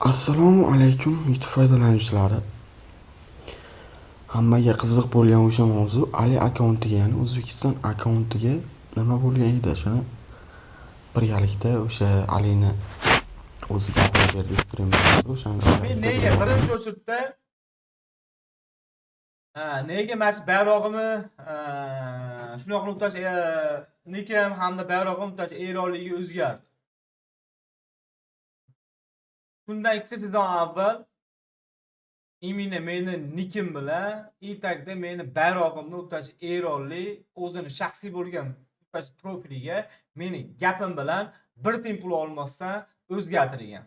Assalomu alaykum YouTube foydalanuvchilari. Hammaga qiziq bo'lgan o'sha mavzu Ali akkauntiga, ya'ni O'zbekiston akkauntiga nima bo'lgan edi? Shuni birgalikda o'sha Alini o'zi gapirib berdi streamda. O'shani Men nega birinchi o'chiribdi? Nega mana bayrog'imni shunaqa o'tash nikim hamda bayrog'im o'tash eronligi o'zgardi. Bundan 2 sezon avval imini meni nikim bilan tagda meni bayrog'imni o'tash eronli o'zini shaxsiy bo'lgan o'tash profiliga meni gapim bilan bir tiyin pul olmasdan o'zgartirgan.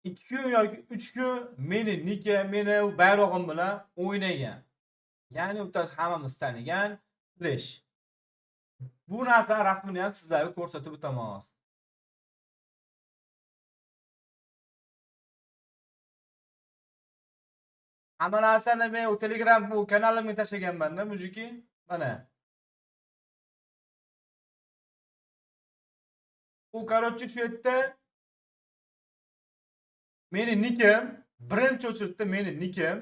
2 kun yoki 3 kun meni nikim, meni bayrog'im bilan o'ynagan. Ya'ni o'tash hammamiz tanigan Flash. Bu narsa rasmini ham sizlarga ko'rsatib o'tamiz. Hamma narsani men Telegram bu kanalimga tashlaganman-da, mujiki. Mana. Bu короче shu yerda meni nikim, birinchi o'chiribdi meni nikim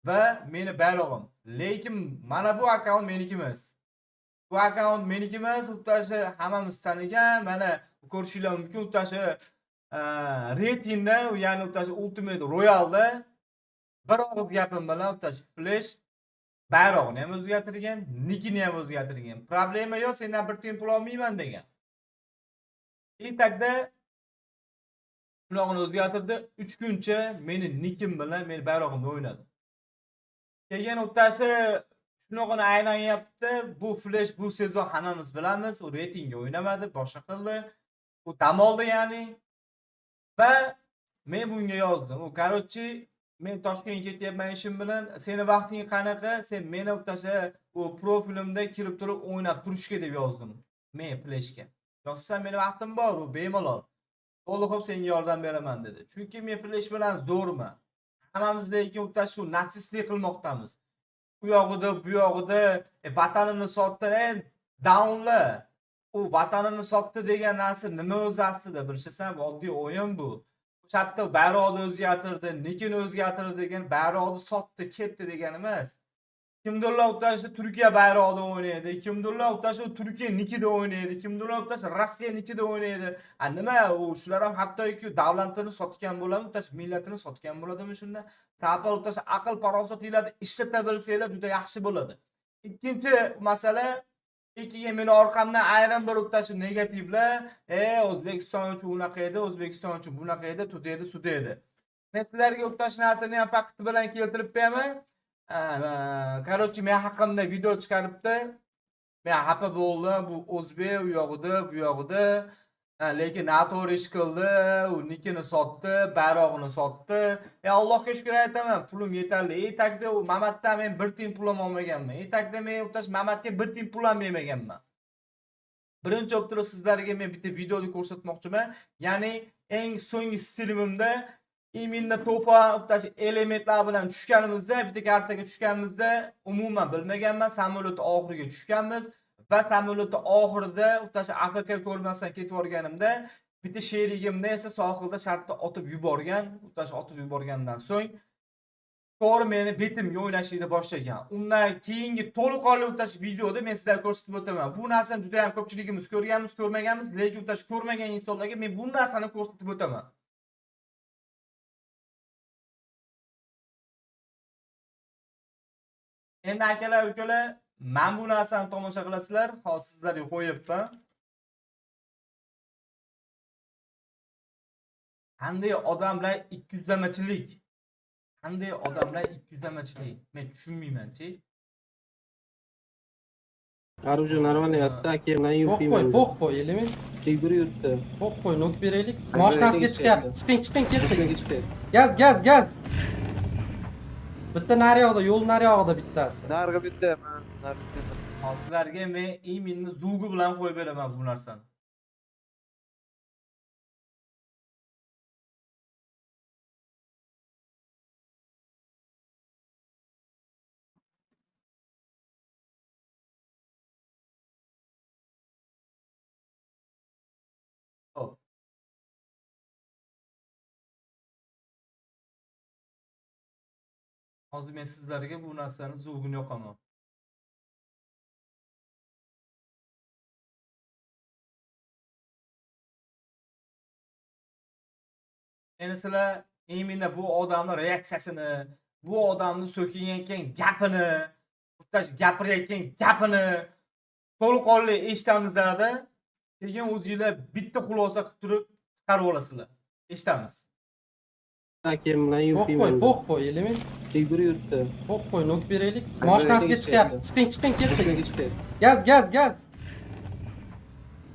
va meni bayrog'im. Lekin mana bu akkaunt meniki emas. Bu akkaunt meniki emas, utashi hammamiz tanigan, mana ko'rishinglar mumkin, utashi reytingda, ya'ni utashi Ultimate Royal'da bir og'iz gapim bilan utashi Flash bayrog'ini ham o'zgartirgan, nikini ham o'zgartirgan. Problema yo'q, sendan bir tiyin pul olmayman degan. Tagda shunog'ini o'zgartirdi. 3 kuncha meni nikim bilan meni bayrog'imda o'ynadi. Keyin o'tashi shunog'ini aylanyapti. Bu Flash bu sezon hammamiz bilamiz, u reytingga o'ynamadi, boshqa qildi. U dam oldi ya'ni. Va men bunga yozdim. U короче men Toshkentga ketyapman ishim bilan. Seni vaqting qanaqa? Sen meni o'tashi u profilimda kirib turib o'ynab turishga deb yozdim. Men Flashga. Yozsam meni vaqtim bor, u bemalol. To'liq senga yordam beraman dedi. Chunki men Flash bilan zo'rman. Hammamiz lekin o'tash shu natsistlik qilmoqdamiz. Bu yog'ida, bu yog'ida vatanini sotdi, downla. U vatanini sotdi degan narsa nima o'zi aslida bilishsan, oddiy o'yin bu. Chatda bayrog'ni o'zgartirdi, nikini o'zgartirdi degan bayrog'ni sotdi, ketdi degan emas. Kimdirlar o'tashda Turkiya bayrog'ida o'ynaydi, kimdirlar o'tashda Turkiya nikida o'ynaydi, kimdirlar o'tashda Rossiya nikida o'ynaydi. Nima u shular ham hattoki davlatini sotgan bo'ladi, o'tash millatini sotgan bo'ladimi shunda? Sapal o'tash aql farosatinglarni ishlata bilsanglar juda yaxshi bo'ladi. Ikkinchi masala, keyin meni orqamdan ayrim bir o'tash negativlar, O'zbekiston uchun unaqa edi, O'zbekiston uchun bunaqa edi, tudaydi, sudaydi. Men sizlarga o'tash narsani ham fakt bilan keltirib beraman. Короче, men haqimda video chiqaribdi. Men xafa bo'ldim, bu o'zbek u yog'ida, bu yog'ida. Lekin noto'g'ri ish qildi, u nikini sotdi, bayrog'ini sotdi. Allohga shukr aytaman, pulim yetarli. Tagda u Mamatdan men bir tiyin pul ham olmaganman. Tagda men o'tash Mamatga bir tiyin pul ham bermaganman. Birinchi o'ptirib sizlarga men bitta videoni ko'rsatmoqchiman. Ya'ni eng so'nggi streamimda iminda to'fa o'tash elementlar bilan tushganimizda, bitta kartaga tushganimizda umuman bilmaganman, samolyot oxiriga tushganmiz va samolyot oxirida o'tash AFK ko'rmasdan ketib o'rganimda bitta sherigimni esa sohilda shartda otib yuborgan, o'tash otib yuborgandan so'ng to'g'ri meni betimga o'ynashni boshlagan. Undan keyingi to'liqonli o'tash videoda men sizlarga ko'rsatib o'taman. Bu narsani juda ham ko'pchiligimiz ko'rganmiz, ko'rmaganmiz, lekin o'tash ko'rmagan insonlarga men bu narsani ko'rsatib o'taman. Endi akalar, ukalar, men bu narsani tomosha qilasizlar. Hozir sizlarga qo'yibman. Qanday odamlar 200damachilik? Qanday odamlar 200damachilik? Men tushunmayman-chi. Оружие нормально, я стаки на юбке. Pokpoy element. Yuguruyapti. Pokpoy nok beraylik. Mashinasiga chiqyapti. Chiqing, ketdik. Gaz. Gaz. Bitta naryoqda, yo'l naryoqda bittasi. Narg'i bitta, men narg'i. Hozirlarga men iminni zugi bilan qo'yib beraman bu narsani. Hop. Hozir men sizlarga bu narsani zo'g'ini yoqaman. Endi sizlar imенно bu odamning reaksiyasini, bu odamni so'kayotgan gapini, bittash gapirayotgan gapini to'laqonli eshitamizda, keyin o'zingizlar bitta xulosa qilib turib chiqarib olasizlar. Eshitamiz. Hakem bilan Po'q qo'y, yupayman. po'q qo'y, element. Tegdir yuribdi. Po'q qo'y, nok beraylik. Mashinasiga chiqyapti. Chiqing, ketdik. Chiqdi. Gaz.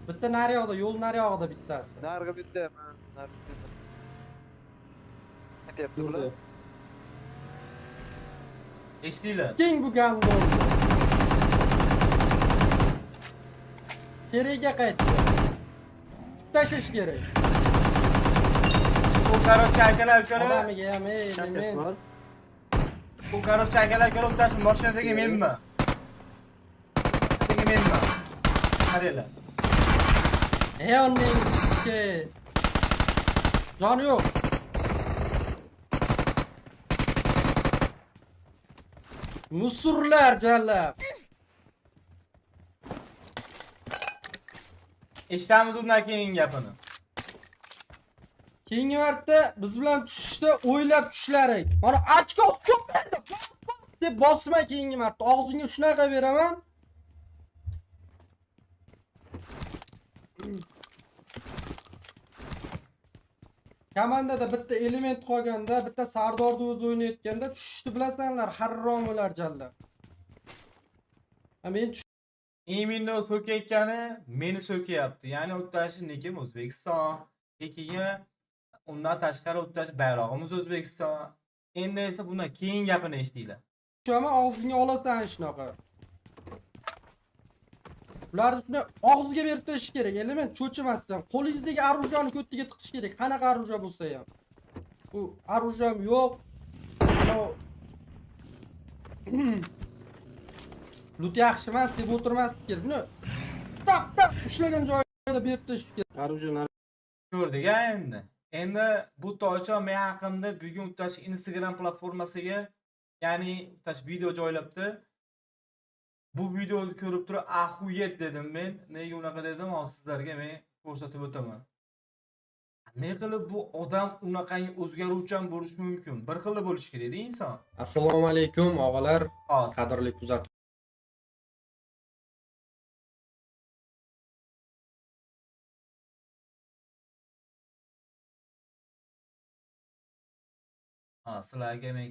Bitta naryoqda, yo'l naryog'ida bittasi. Nargı bitti man. Nargı bitti. Ne yaptı Yurdi. bular? Eshitdinglar? Chiqing bu gandon. Seriyaga qaytdi. Tashlash kerak. Bu korotcha akalar ko'ra, Odamiga ham, Tashlash element. bor. bu korotcha akalar ko'ra bittash mashinadagi menman. Mashinadagi menman. Qaranglar. Onning ichki. Joni yo'q. Musurlar jallab. Eshitamiz undan keyin gapini. Keyingi marta biz bilan tushishda o'ylab tushlaring. Mana ochko ko'p endi. Deb bosma keyingi marta. Og'zingga shunaqa beraman. Komandada bitta element qolganda, bitta Sardorni o'zi o'ynayotganda tushishni bilasanlar, harrom bo'lar jalla. Men Imенно so'kayotgani meni so'kayapti. Ya'ni o'ttashi nekim O'zbekiston, keyin undan tashqari o'ttash bayrog'imiz O'zbekiston. Endi esa bundan keyin gapini eshitdinglar. tushaman, og'zingga olasan shunaqa. Ularni shuni og'ziga berib tashish kerak. Element cho'chimasdan, qo'lingizdagi orujani ko'ttiga tiqish kerak. Qanaqa oruja bo'lsa ham. Bu orujam yo'q. Lut yaxshi emas deb o'tirmaslik kerak. Buni tap ushlagan joyida berib tashish kerak. Arujin Ko'rdik endi. Endi bu toycha men haqimda bugun o'tash Instagram platformasiga, ya'ni o'tash video joylabdi. Bu videoni ko'rib turib ahuyet dedim men. Nega unaqa dedim? Hozir sizlarga men ko'rsatib o'taman. Ne qilib bu odam unaqangi o'zgaruvchan bo'lishi mumkin? Bir xil bo'lishi kerak-da inson. Assalomu alaykum og'alar, Hozir. qadrli kuzatuvchilar. Sizlarga men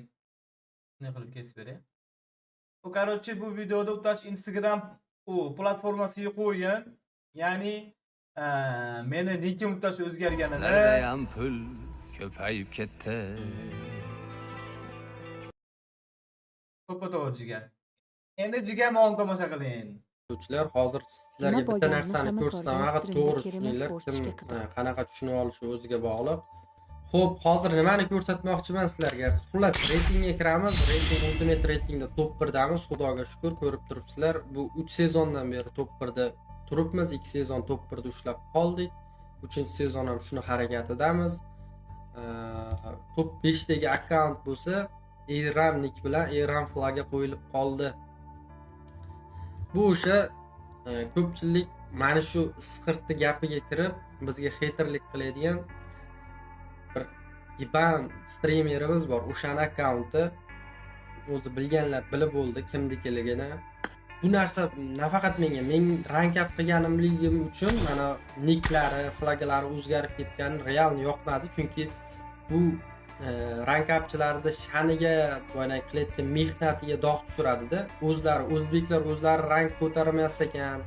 ne qilib kesib beray. Bu короче bu videoda o'tash Instagram platformasiga qo'ygan. Ya'ni meni nikim o'tash o'zgarganini. Sizlardayam pul ko'payib ketdi. To'ppa-to'g'ri jigar. Endi jigarmon tomosha qiling. Kuzatuvchilar, hozir sizlarga Nima bitta bo'lgan? narsani Hamma ko'rsataman. ko'rgan, Faqat streamda to'g'ri kerak emas, tushuninglar. qo'shishga Kim qidir. qanaqa tushunib olishi o'ziga bog'liq. Xo'p, hozir nimani ko'rsatmoqchiman sizlarga? Xullas, reytingga kiramiz. Reyting Ultimate reytingda top 1damiz. Xudoga shukr, ko'rib turibsizlar. Bu 3 sezondan beri top 1da turibmiz. 2 sezon top 1da ushlab qoldik. 3-sezon ham shuni harakatidamiz. Top 5dagi akkaunt bo'lsa, Iran nick bilan Iran flagi qo'yilib qoldi. Bu o'sha ko'pchilik mana shu isqirtni gapiga kirib bizga haterlik qiladigan bir Iban streamerimiz bor. O'shaning akkaunti o'zi bilganlar bilib bo'ldi kimnikiligini. Bu narsa nafaqat menga, men rank up qilganimligim uchun mana niklari, flaglari o'zgarib ketgani real yoqmadi, chunki bu rank upchilarda shaniga, bo'yna qilayotgan mehnatiga dog' tushiradi-da. O'zlari o'zbeklar o'zlari rank ko'tarmas ekan,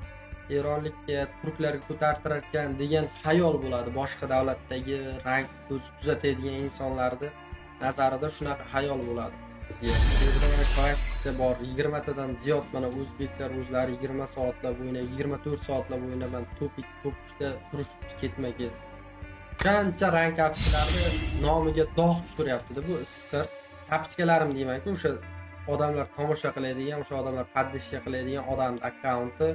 Eronlikka, turklarga ko'tartirar ekan degan xayol bo'ladi. Boshqa davlatdagi rank kuzatadigan insonlarning nazarida shunaqa xayol bo'ladi. Bizga bor 20 tadan ziyod mana o'zbeklar o'zlari 20 soatlab o'ynab, 24 soatlab o'ynaman, top 2, top 3da turishibdi ketma-ket. Qancha rank upchilarni nomiga dog' tushiryapti-da bu isqir. Kapchkalarim deyman-ku, o'sha odamlar tomosha qiladigan, o'sha odamlar paddishga qiladigan odamning akkaunti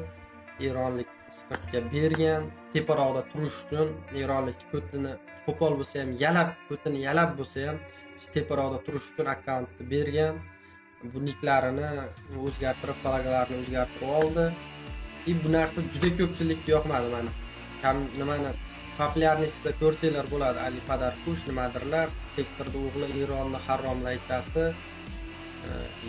Eronlik isqirtga bergan, teparoqda turish uchun Eronlik ko'tini qo'pol bo'lsa ham, ko'tini yalab bo'lsa ham teparoqda turish uchun akkauntni bergan. Bu niklarini o'zgartirib, flaglarni o'zgartirib oldi. Bu narsa juda ko'pchilikka yoqmadi mana. Nimani populyarnisida ko'rsanglar bo'ladi, Ali Padarkush nimadirlar, sektorda o'g'li Eronni haromlaychasi,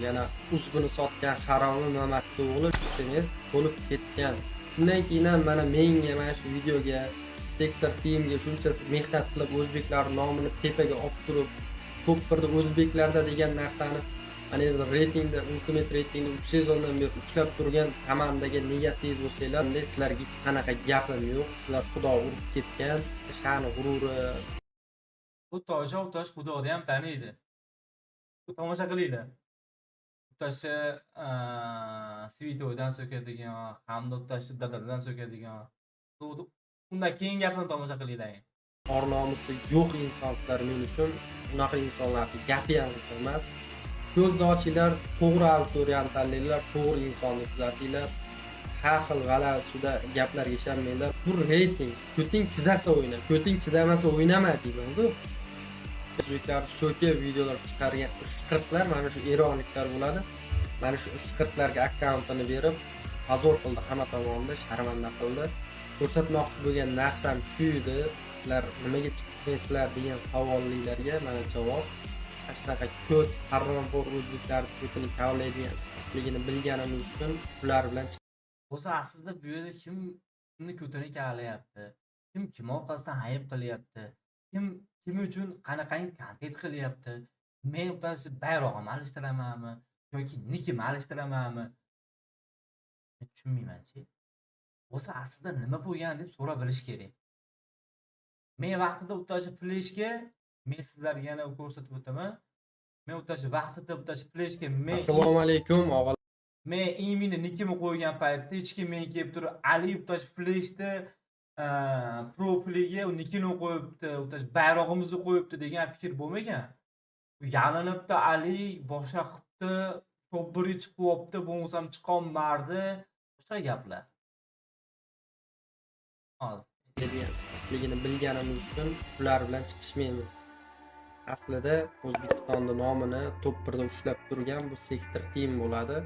yana uzbuni sotgan haromi Mamatni o'g'li emas bo'lib ketgan. Shundan keyin ham mana menga mana shu videoga sektor teamga shuncha mehnat qilib o'zbeklar nomini tepaga olib turib, top 1da o'zbeklarda degan narsani mana endi reytingda, ultimate reytingda 3 sezondan beri ushlab turgan komandaga negativ bo'lsanglar, unda sizlarga hech qanaqa gapim yo'q. Sizlar xudo urib ketgan, sha'ni g'ururi. Bu tosh Xudoni ham taniydi. Bu tomosha qilinglar. Utashi Svitoydan so'kadigan, hamda utashi Dadadan so'kadigan. Undan keyin gapini tomosha qilinglar. Or-nomusi yo'q insonlar men uchun unaqa insonlarning gapi ham emas. Ko'zni ochinglar, to'g'ri auditoriyani tanlanglar, to'g'ri insonni kuzatinglar. Har xil g'alati gaplarga ishonmanglar. Bu reyting, ko'ting chidasa o'yna, ko'ting chidamasa o'ynama deyman-ku. O'zbeklar so'kib videolar chiqargan isqirtlar mana shu eronliklar bo'ladi. Mana shu isqirtlarga akkauntini berib, pozor qildi hamma tomonda, sharmanda qildi. Ko'rsatmoqchi bo'lgan narsam shu edi. Sizlar nimaga chiqmaysizlar degan savollarga mana javob. Shunaqa ko't haromxo'r o'zbeklar ko'tini kavlaydigan isqirtligini bilganimiz uchun ular bilan O'zi aslida bu yerda kimni ko'tini kavlayapti? Kim orqasidan hayb qilyapti? Kim uchun qanaqangi kontent qilyapti? Men o'tashi bayrog'imni alishtiramanmi yoki nikimni alishtiramanmi? Men tushunmayman-chi. O'zi aslida nima bo'lgan deb so'rab bilish kerak. Men vaqtida o'tashi fleshga men sizlarga yana ko'rsatib o'taman. Men o'tashi vaqtida o'tashi fleshga Assalomu alaykum o'g'il. Men imini nikimni qo'ygan paytda hech kim men kelib turib Ali o'tash fleshda profiliga nikini qo'yibdi, o'tash bayrog'imizni qo'yibdi degan fikr bo'lmagan. Yalinibdi Ali boshqa qilibdi, top 1 chiqyapti, bo'lmasam chiqolmardi. Boshqa gaplar. Hozir ligini bilganimiz uchun ular bilan chiqishmaymiz. Aslida O'zbekistonning nomini top 1da ushlab turgan bu sektor team bo'ladi.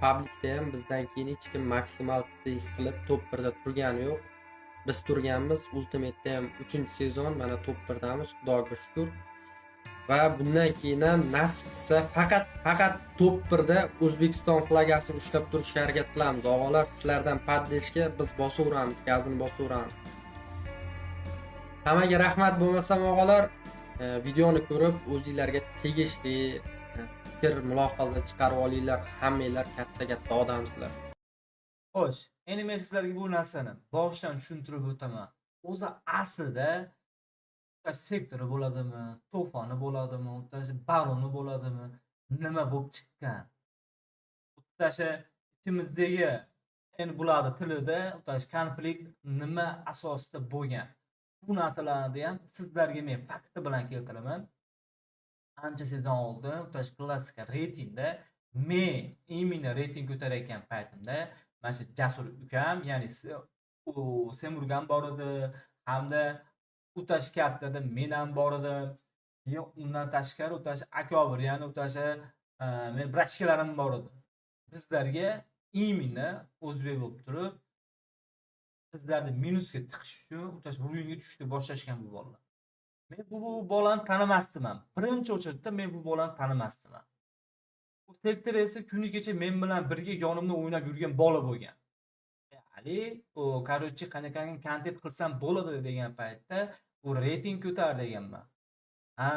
Publikda ham bizdan keyin hech kim maksimal test qilib top 1da turgani yo'q. Biz turganmiz, Ultimate'da ham 3-sezon mana top 1damiz, Xudoga shukr. Va bundan keyin ham nasib qilsa faqat top 1da O'zbekiston flagasini ushlab turishga harakat qilamiz. O'g'illar, sizlardan paddeshga biz bosaveramiz, gazini bosaveramiz. Hammaga rahmat bo'lmasam o'g'illar, videoni ko'rib o'zingizlarga tegishli fikr, mulohaza chiqarib olinglar. Hammanglar katta odamsizlar. xo'sh, endi men sizlarga bu narsani boshdan tushuntirib o'taman. O'zi aslida sektori bo'ladimi, to'foni bo'ladimi, o'tashi baroni bo'ladimi, nima bo'lib chiqqan? O'tashi ichimizdagi endi bularni tilida o'tashi konflikt nima asosida bo'lgan? Bu narsalarni ham sizlarga men fakti bilan keltiraman. Ancha sezon oldin o'tashi klassika reytingda men imini reyting ko'tarayotgan paytimda mana shu Jasur ukam, ya'ni Semurgan bor edi, hamda o'tash kattada men ham bor edim. Undan tashqari o'tashi akobir, ya'ni o'tashi men brachkalarim bor edi. Bizlarga imini o'zbek bo'lib turib, bizlarni minusga tiqish uchun o'tash burunga tushishni boshlashgan bu bolalar. Men bu bolani tanimasdim. Birinchi o'chirda men bu bolani tanimasdim. Bu sektor esa kuni kecha men bilan birga yonimda o'ynab yurgan bola bo'lgan. Ali, o korotchi qanaqangi kontent qilsam bo'ladi degan paytda u reyting ko'tar deganman. Ha,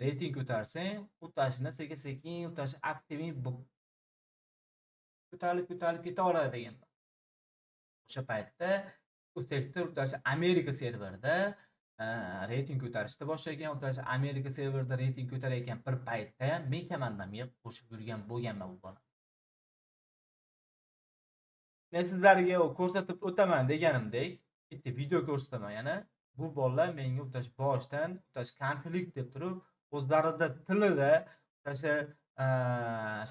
reyting ko'tarsang, o'tashini sekin o'tashi aktiviy ko'tarilib ketaveradi deganman. O'sha paytda u sektor o'tashi Amerika serverida reyting ko'tarishni boshlagan. O'tashi Amerika serverida reyting ko'tarayotgan bir paytda men komandamga qo'shib yurgan bo'lganman bu bola. Men sizlarga ko'rsatib o'taman deganimdek, bitta video ko'rsataman yana. Bu bolalar menga o'tash boshdan o'tash konflikt deb turib, o'zlarida tilida o'sha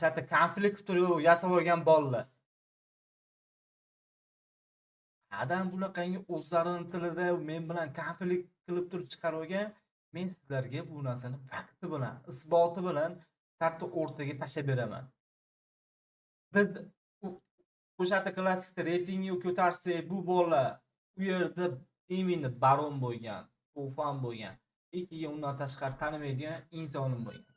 shartta konflikt turib yasab olgan bolalar. Adam bunaqangi o'zlarining tilida men bilan konflikt qilib turib chiqarib olgan, Men sizlarga bu narsani fakti bilan, isboti bilan shartta o'rtaga tashlab beraman. Biz o'sha klassikda reytingni ko'tarsak, bu bola u yerda именно baron bo'lgan, to'fon bo'lgan, ikkiga undan tashqari tanimaydigan insonim bo'lgan.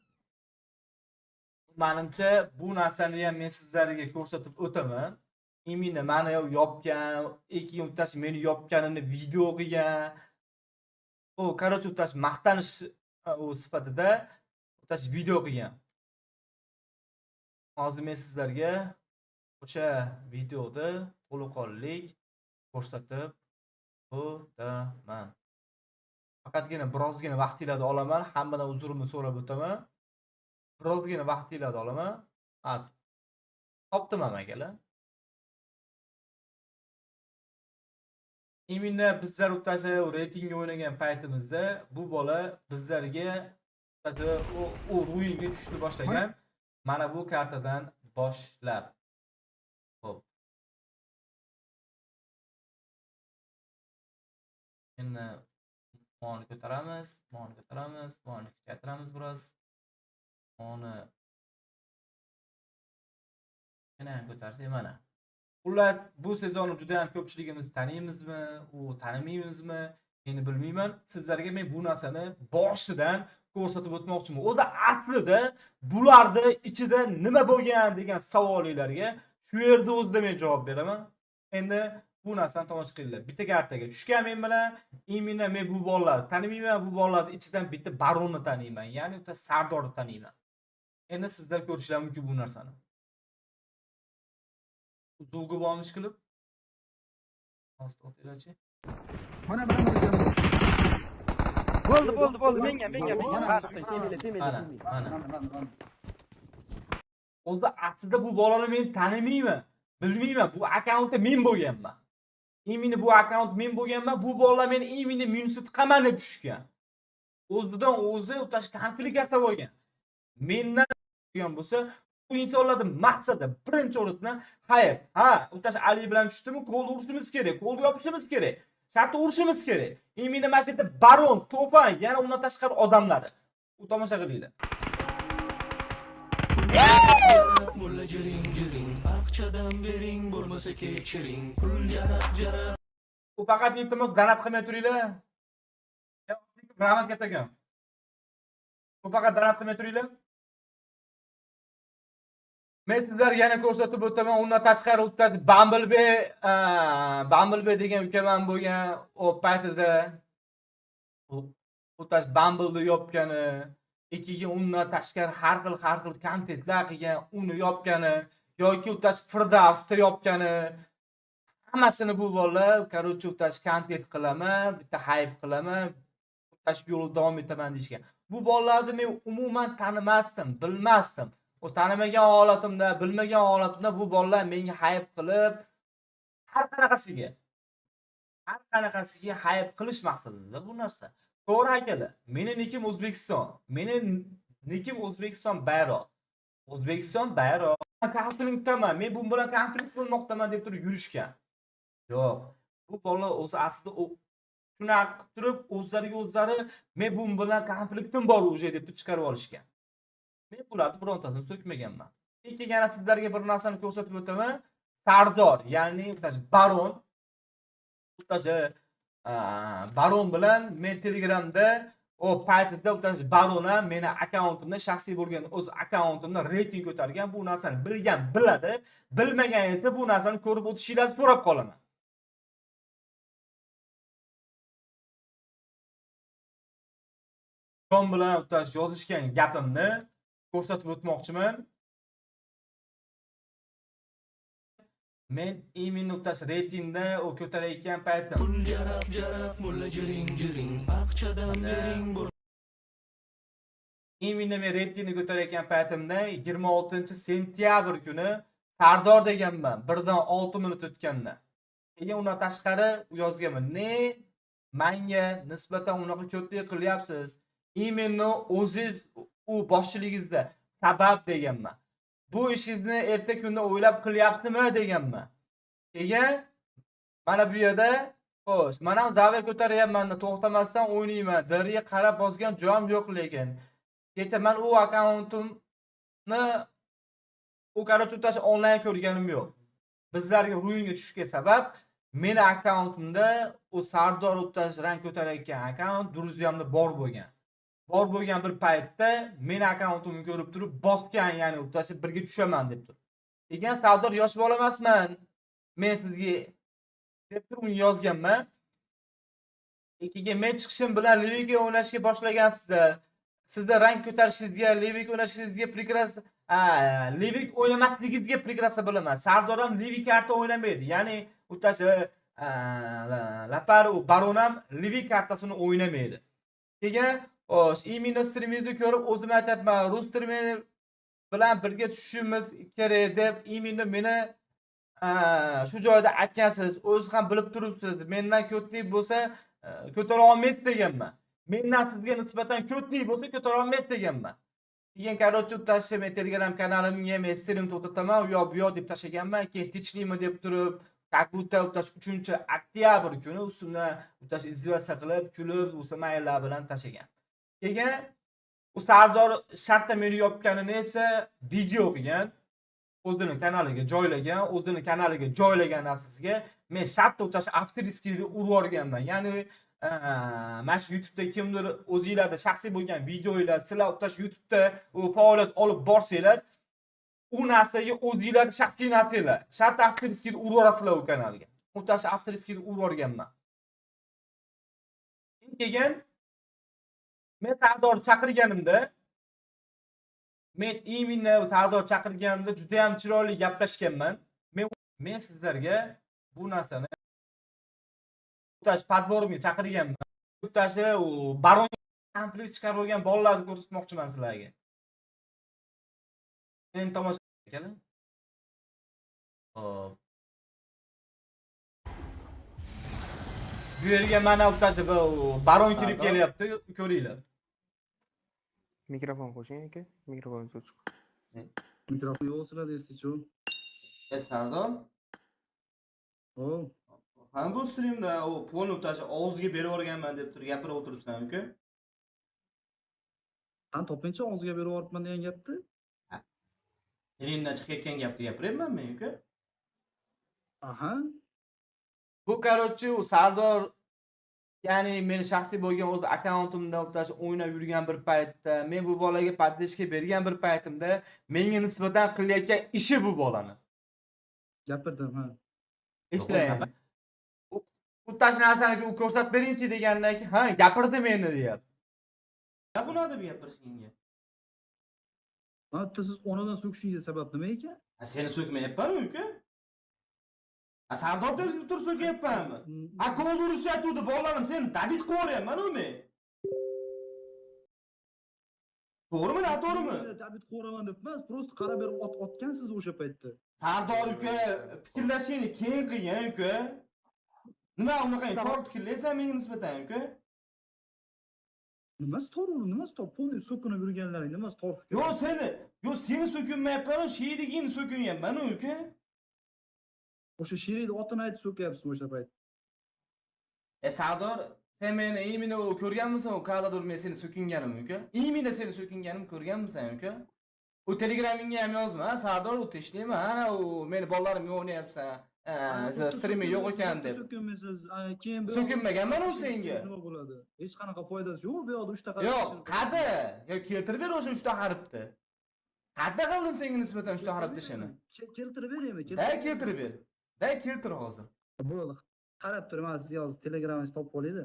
Menimcha bu narsani ham men sizlarga ko'rsatib o'taman. Именно meni yopgan, ikkiga undan meni yopganini video qilgan. O, короче, utash maqtanish sifatida utash video qilgan. Hozir men sizlarga o'sha videoda to'laqonlik ko'rsatib o'taman. Faqatgina birozgina vaqtingizni olaman, hammadan uzrimni so'rab o'taman. Birozgina vaqtingizni olaman. Topdim akalar. Именно bizlar o'tasha reytingga o'ynagan paytimizda bu bola bizlarga o ruinga tushdi boshlagan. Mana bu kartadan boshlab. Xo'p. Endi monni ko'taramiz, monni kuchaytiramiz biroz. Monni yana ham ko'tarsak mana. Xullas, bu sezonni juda ham ko'pchiligimiz taniymizmi, u tanimaymizmi, meni bilmayman. Sizlarga men bu narsani boshidan ko'rsatib o'tmoqchiman. O'zi aslida bularda ichida nima bo'lgan degan savollarga shu yerda o'zida men javob beraman. Endi bu narsani tomosha qilinglar. Bitta kartaga tushgan men bilan, именно men bu bolalarni tanimayman, bu bolalarning ichidan bitta baronni taniyman, ya'ni o'ta Sardorni taniyman. Endi sizlar ko'rishlar mumkin bu narsani. Uzuvga bo'lmish qilib. O'tirachi. Mana bo'ldi. Menga. Mana. O'zi aslida bu bolani men tanimayman, bilmayman. Bu akkauntda men bo'lganman. Именно bu akkaunt men bo'lganman. Bu bolalar meni именно minusni qaman deb tushgan. O'zidan o'zi o'tash konfliktga bo'lgan. Mendan degan bo'lsa, bu insonlarning maqsadi birinchi o'rinda xayr. O'tash Ali bilan tushdimi, qo'lni urishimiz kerak, qo'lni yopishimiz kerak. Shartda urishimiz kerak. Именно mana shu yerda baron, to'fon, yana undan tashqari odamlari. U tomosha qilinglar. Mulla jiring aqchadan bering bo'lmasa kechiring pul jarab U faqat iltimos danat qilmay turinglar. Rahmat kattagon. U faqat danat qilmay turinglar. Men sizlarga yana ko'rsatib o'taman, undan tashqari o'tash Bumblebee degan ukaman bo'lgan o paytida o'tash Bumble'ni yopgani, ikkiga undan tashqari har xil kontentlar qilgan, uni yopgani yoki o'tash Firdavsda yopgani, hammasini bu bolalar, короче, o'tash kontent qilaman, bitta hype qilaman, o'tash yo'lda davom etaman deyishgan. Bu bolalarni men umuman tanimasdim, bilmasdim. O tanimagan holatimda, bilmagan holatimda bu bolalar menga hype qilib, har qanaqasiga hype qilish maqsadida bu narsa. To'g'ri akalar. Meni nikim O'zbekiston. Meni nikim O'zbekiston bayroq. O'zbekiston bayroq. Konfliktdaman. Men bu bilan konflikt qilmoqdaman deb turib yurishgan. Yo'q. Bu bolalar o'zi aslida shunaqa qilib turib o'zlari men bu bilan konfliktim bor o'sha deb chiqarib olishgan. Men bularni birontasini so'kmaganman. Keyin yana sizlarga bir narsani ko'rsatib o'taman. Sardor, ya'ni baron. Baron bilan men Telegramda o paytida barona meni akkauntimda, shaxsiy bo'lgan o'z akkauntimda reyting ko'targan. Bu narsani bilgan biladi, bilmagan esa bu narsani ko'rib o'tishingizni so'rab qolaman. Tom bilan yozishgan gapimni ko'rsatib o'tmoqchiman. Men именно o'tash reytingda o ko'tarayotgan paytim. pul jarab mulla jiring aqchadan bering Именно men reytingni ko'tarayotgan paytimda 26-sentyabr kuni Sardor deganman, 1dan 6 minut o'tganda. Keyin undan tashqari yozganman. Menga nisbatan unaqa ko'tlik qilyapsiz. Именно o'zingiz u boshchiligingizda sabab deganman. Bu ishingizni erta kunda o'ylab qilyapsizmi deganman. Keyin mana bu yerda Xo'sh, men ham zaviya ko'taryapman, to'xtamasdan o'ynayman. Dariga qarab bosgan joyim yo'q lekin. Kecha men u akkauntimni u tash onlayn ko'rganim yo'q. Bizlarga ruinga tushishga sabab meni akkauntimda u Sardor Uttash rang ko'tarayotgan akkaunt Druziyamda bor bo'lgan. Bor bo'lgan bir paytda meni akkauntimni ko'rib turib bosgan, ya'ni Uttash birga tushaman deb turib. Degan Sardor yosh bola emasman. Men sizga deb turib uni yozganman. Keyin men chiqishim bilan Liviga o'ynashga boshlagansizda. Sizda rang ko'tarishingizga, Livik o'ynashingizga prekrasa, Livik o'ynamasligingizga prekrasa bilaman. Sardor ham Livik karta o'ynamaydi. Ya'ni Uttash Lapar u Baron ham Livik kartasini o'ynamaydi. Keyin xo'sh, imенно streamingizni ko'rib o'zim aytayapman, rus streamer bilan birga tushishimiz kerak deb imенно meni shu joyda aytgansiz. O'zingiz ham bilib turibsiz. Mendan ko'tlik bo'lsa ko'tara olmaysiz deganman. Mendan sizga nisbatan ko'tlik bo'lsa ko'tara olmaysiz deganman. Keyin короче Uttashni men Telegram kanalimga men stream to'xtataman, u yoq bu yoq deb tashaganman. Keyin tinchlikmi deb turib, как будто Uttash 3-oktyabr kuni ustimdan Uttash izdivasiya qilib, kulib, o'sha maylar bilan tashagan. Keyin u Sardor shartda meni yopganini esa video qilgan, o'zining kanaliga joylagan, o'zining kanaliga joylagan narsasiga men shartda Uttash avtoriskini urib yuborganman. Ya'ni mana shu YouTube'da kimdir o'zingizlarda shaxsiy bo'lgan videolar, sizlar Uttash YouTube'da u faoliyat olib borsanglar, u narsaga o'zingizlarda shaxsiy narsalar, shartda avtoriskini urib yuborasizlar u kanalga. Uttash avtoriskini urib yuborganman. Keyin men Sardor chaqirganimda, men imенно Sardor chaqirganimda juda ham chiroyli gaplashganman. Men sizlarga bu narsani Uttash podborga chaqirganman. Uttash u Baron komplekt chiqarib olgan bolalarni ko'rsatmoqchiman sizlarga. Men tomosha qilgan. Hop. Bu yerga mana Uttash Baron kirib kelyapti, ko'ringlar. Mikrofon qo'shing aka, mikrofon o'chiq. Mikrofon yo'q sizlarda estichu. Sardor. Hop. Ham bu streamda u pulni Uttash og'ziga berib yuborganman deb turib gapirib o'tiribsan, uka. Qan topincha og'ziga berib yuboribman degan gapni? Elimdan chiqayotgan gapni gapiryapman men, uka. Aha. Bu короче u Sardor, ya'ni meni shaxsiy bo'lgan o'z akkauntimda Uttash o'ynab yurgan bir paytda, men bu bolaga поддержка bergan bir paytimda menga nisbatan qilayotgan ishi bu bolani. Gapirdim, ha. Eshitlang. Uttash narsani ko'rsatib beringchi degandan keyin, ha, gapirdi meni deyapti. Nima buni deb gapirishingga? Hatta siz onadan so'kishingiz sabab nima ekan? Seni so'kmayapman-ku, uka. Sardor deb turib so'kyapmanmi? Akol urishyapti, bolalarim seni dabit qilib yuboryapman-ku men. To'g'rimi, noto'g'rimi? Dabit qo'raman deb emas, prosta qarab berib otgansiz o'sha paytda. Sardor uka, fikrlashingni keyin qilgan uka. Nima unaqa tor fikrlaysan menga nisbatan uka? Nimasi tor uni, nimasi tor? Polni so'kinib yurganlaring, nimasi tor fikr? Seni so'kinmayapman, sherigingni so'kinyapman uka. O'sha sherikni otini aytib so'kyapsiz o'sha payt. Sardor, sen meni imенно ko'rganmisan, u kadrda men seni so'kinganim uka? Imенно seni so'kinganimni ko'rganmisan uka? U Telegramingga ham yozma, Sardor u tinchlikmi? Ha, u meni bolalarim o'ynayapsan. Streami yo'q ekan deb. So'kinmaysiz, keyin so'kinmaganman u senga. Nima bo'ladi? Hech qanaqa foydasi yo'q, bu yoqda 3 ta harf. Yo'q, qada. Yo, keltirib ber o'sha 3 ta harfni. Qada qildim senga nisbatan 3 ta harfni shuni. Keltirib beraymi? Keltirib ber. Keltir hozir. Bo'ldi. Qarab turman, siz yozib Telegramingizda topib olaydi.